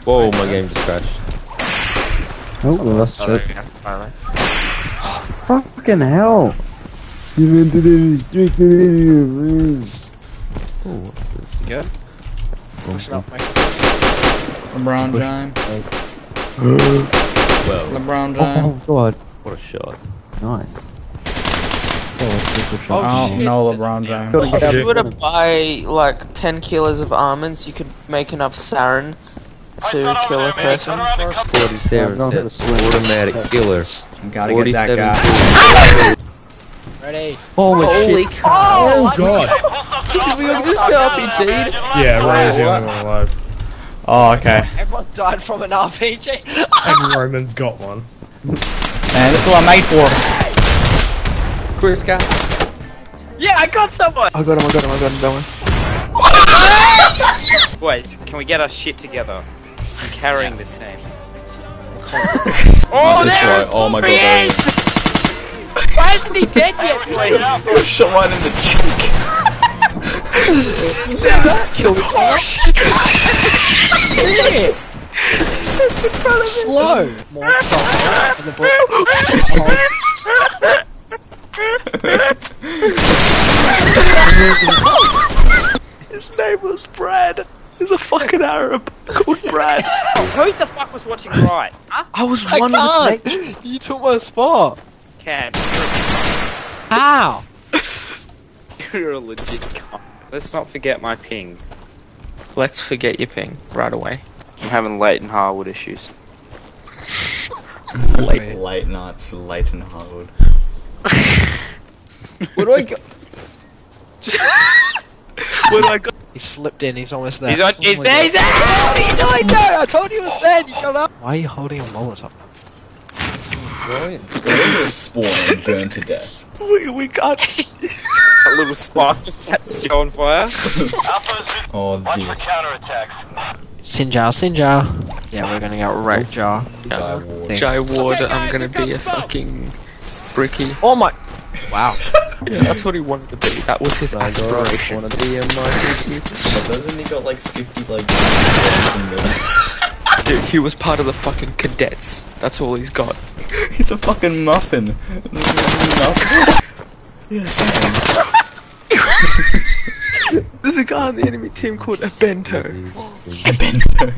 Whoa, my game just crashed. Oh, we lost Oh, there shot. we go, finally. Fucking hell! You went to the restricted. Oh, what's this? You good? Pushing up, mate. LeBron James. Well, LeBron James. Oh god. what a shot. Nice. Oh, Oh, shit. no LeBron James. If you were to buy like 10 kilos of almonds, you could make enough sarin to kill a person. 47 I'm going cents. for a swim. Automatic killer. Gotta get that 47 guy. Ready? Holy cow. Oh god! We all just RPG'd. Yeah, Ray's the only one alive. Oh, okay. Everyone died from an RPG. And Roman's got one. Man, this is what I'm made for. Chris cat. Yeah, I got someone! I got him, don't worry. Wait, can we get our shit together? I'm carrying this team. Oh, there! Oh my god, there is. Why isn't he dead yet, please? Shot right in the cheek. Kill me. Slow! More stuff in the book. His name was Brad. He's a fucking Arab called Brad. Who the fuck was watching right? Huh? I was I one with can't! You took my spot! Cam, How? you're a legit cunt. Let's not forget my ping. Let's forget your ping right away. I'm having Leighton Harwood issues. Late nights, late and hard. What do I got? What I got? He slipped in, he's almost there. He's on. He's there. He's there. What are you doing there? I told you he was dead, you got up! Why are you holding a Molotov? They're just spawn and burn to death. We got A little spark just catches you on fire. Oh, this. Sinjar. Yeah, we're gonna go right jaw. Jai Ward. I'm gonna be a fucking bricky. Oh my! Wow. Yeah, that's what he wanted to be. That was his aspiration. Wanna be a Michael But doesn't he got like 50 like... Dude, he was part of the fucking cadets. That's all he's got. He's a fucking muffin. Yeah, same. There's a guy on the enemy team called a Bento. A bento.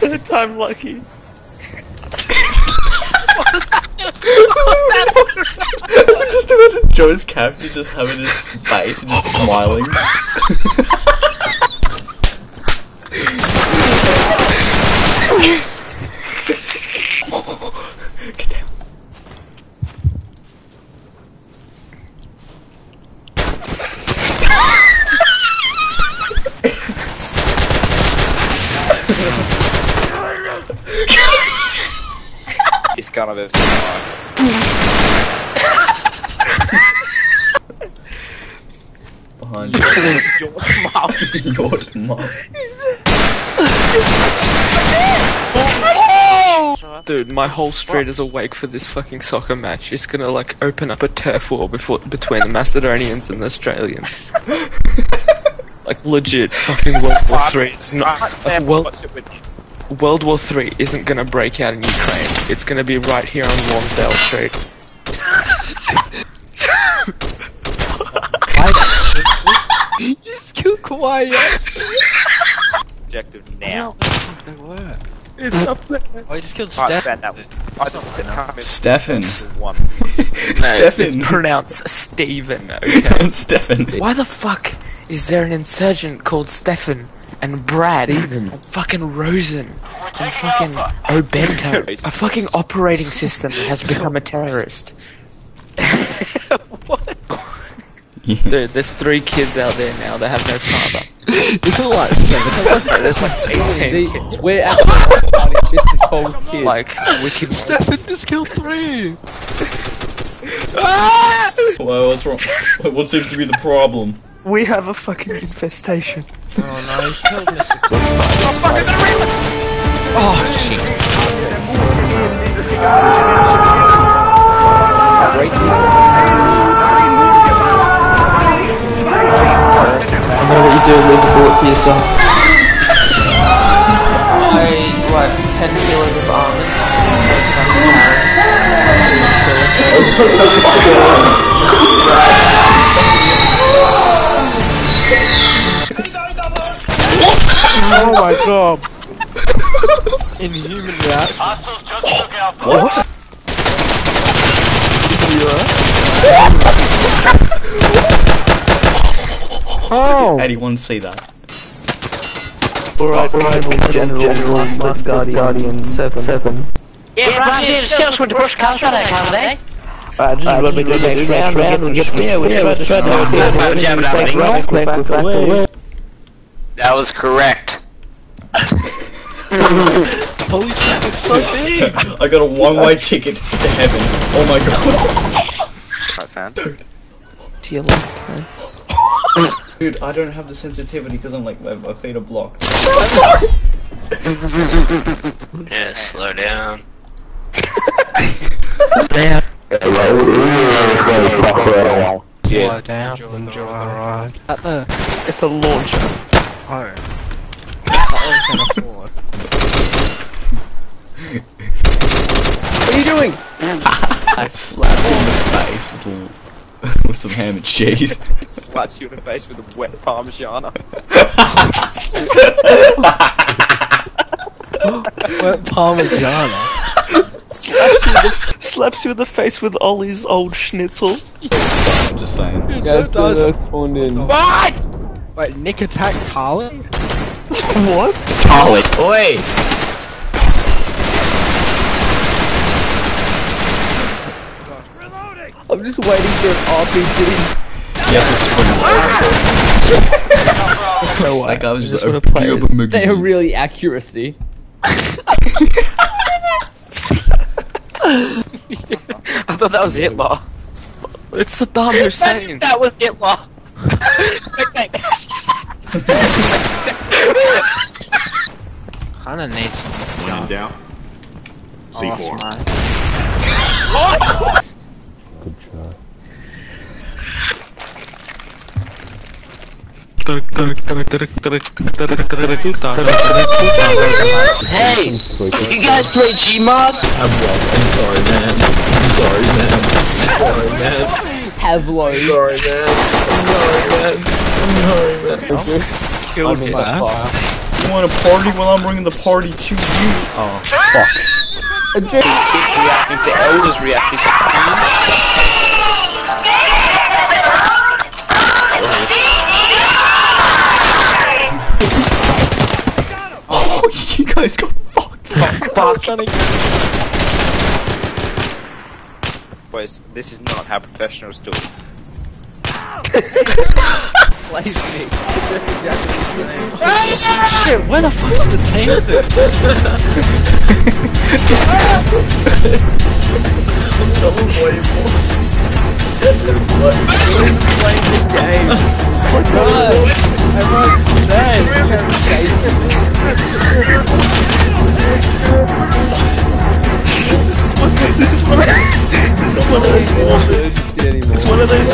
Third time lucky. Just imagine Joe's character just having his face and just smiling. Get down. He's gonna this. Behind you. Your mum. Dude, my whole street is awake for this fucking soccer match. It's gonna like open up a turf war between the Macedonians and the Australians. Like legit, fucking World War III. It's not like, World War III isn't gonna break out in Ukraine. It's gonna be right here on Lonsdale Street. You just killed Kawhi. Objective now. It's up there. Oh, you just killed Alright, Steph. bet that one. I just can't miss Stefan. one. No, it's Stefan. pronounced Steven, okay? Stefan. Why the fuck is there an insurgent called Stefan and Brad and fucking Rosen and fucking Obento? A fucking operating system has become a terrorist. Dude, there's 3 kids out there now that have no father. It's all like 7. There's like 18 kids. We're at the party, just a cold kid. Like, we can... Stefan just killed 3! Well, what's wrong? What seems to be the problem? We have a fucking infestation. Oh no, he killed Mr. Oh shit. break you. I know what you do, leave the bullet for yourself. What, 10 kilos of almond? Oh my god. Inhuman reaction. What? Oh! Anyone see that? Alright, General Master Guardian 7. Yeah, right here, still with the brush cars right now, can't Alright, just what we do next round, we're trying to away. That was correct. Holy shit, it's so big! I got a one-way ticket to heaven. Oh my god. Right, fan. To your left, man. Dude, I don't have the sensitivity because I'm like, my feet are blocked. Yeah, slow down. Slow down, enjoy the ride. It's a launcher. Oh. What are you doing? I slapped you in the face with some ham and cheese. Slaps you in the face with a wet parmigiana. Wet parmigiana. Slaps you in the face with Ollie's old schnitzel. I'm just saying. Guys, still spawned in. What? Wait, Nick attacked Harley? What? Harley. Oi! I'm just waiting for an RPG. You have to sprint. No way. That guy was I just wanna play as- They are really accuracy. I thought that was Hitler. It's Saddam Hussein. That was Hitler. Kinda need some. One down. C4. Good shot. Hey! You guys play Gmod? Havlo. Killed me. You want to party while I'm bringing the party to you? Oh, fuck. Reacting to elders, reacting to Oh, you guys got fucked. Boys, this is not how professionals do it. Shit, where the fuck's the team been? It's one of those